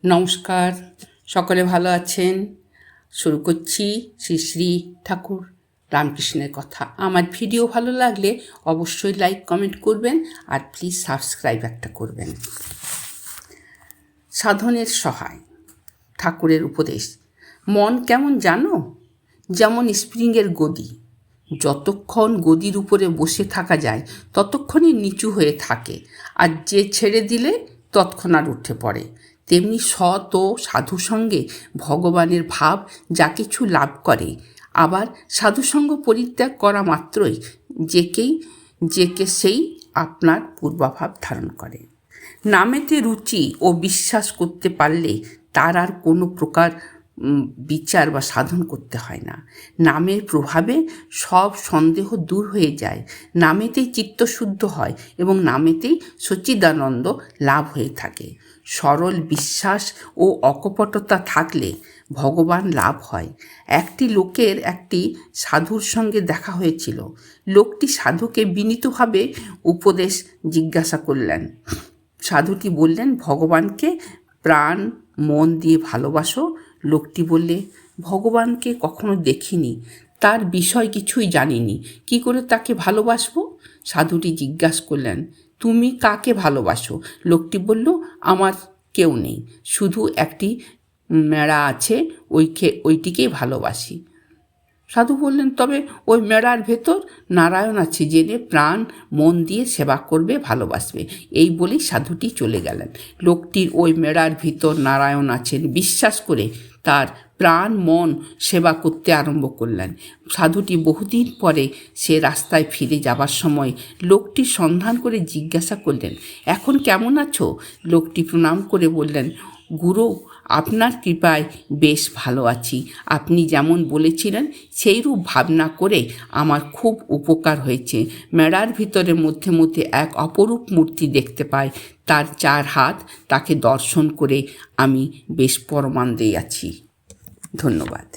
নমস্কার, সকলে ভালো আছেন। শুরু করছি শ্রী শ্রী ঠাকুর রামকৃষ্ণের কথা। আমার ভিডিও ভালো লাগলে অবশ্যই লাইক কমেন্ট করবেন আর প্লিজ সাবস্ক্রাইব একটা করবেন। সাধনের সহায় ঠাকুরের উপদেশ। মন কেমন জানো? যেমন স্প্রিংয়ের গদি, যতক্ষণ গদির উপরে বসে থাকা যায় ততক্ষণই নিচু হয়ে থাকে, আর যে ছেড়ে দিলে তৎক্ষণাৎ উঠে পড়ে। তেমনি সৎ ও সাধুসঙ্গে ভগবানের ভাব যা কিছু লাভ করে, আবার সাধুসঙ্গ পরিত্যাগ করা মাত্রই যেকে সেই আপনার পূর্বাভাব ধারণ করে। নামেতে রুচি ও বিশ্বাস করতে পারলে তার আর কোনো প্রকার বিচার বা সাধন করতে হয় না। নামের প্রভাবে সব সন্দেহ দূর হয়ে যায়, নামেতেই চিত্তশুদ্ধ হয় এবং নামেতেই সচ্চিদানন্দ লাভ হয়ে থাকে। সরল বিশ্বাস ও অকপটতা থাকলে ভগবান লাভ হয়। একটি লোকের একটি সাধুর সঙ্গে দেখা হয়েছিল। লোকটি সাধুকে বিনীতভাবে উপদেশ জিজ্ঞাসা করলেন। সাধুটি বললেন, ভগবানকে প্রাণ মন দিয়ে ভালোবাসো। লোকটি বললে, ভগবানকে কখনো দেখিনি, তার বিষয় কিছুই জানিনি, কি করে তাকে ভালোবাসবো? সাধুটি জিজ্ঞাসা করলেন, তুমি কাকে ভালোবাসো? লোকটি বলল, আমার কেউ নেই, শুধু একটি মেড়া আছে, ওইটিকেই ভালোবাসি। সাধু বললেন, তবে ওই মেড়ার ভেতর নারায়ণ আছে জেনে প্রাণ মন দিয়ে সেবা করবে, ভালোবাসবে। এই বলেই সাধুটি চলে গেলেন। লোকটির ওই মেড়ার ভিতর নারায়ণ আছেন বিশ্বাস করে তার প্রাণ মন সেবা করতে আরম্ভ করলেন। সাধুটি বহুদিন পরে সে রাস্তায় ফিরে যাবার সময় লোকটির সন্ধান করে জিজ্ঞাসা করলেন, এখন কেমন আছো? লোকটি প্রণাম করে বললেন, গুরু, আপনার কৃপায় বেশ ভালো আছি। আপনি যেমন বলেছিলেন সেইরূপ ভাবনা করে আমার খুব উপকার হয়েছে। মেড়ার ভিতরে মধ্যে মধ্যে এক অপরূপ মূর্তি দেখতে পাই, তার 4 হাত, তাকে দর্শন করে আমি বেশ পরমানন্দে আছি। ধন্যবাদ।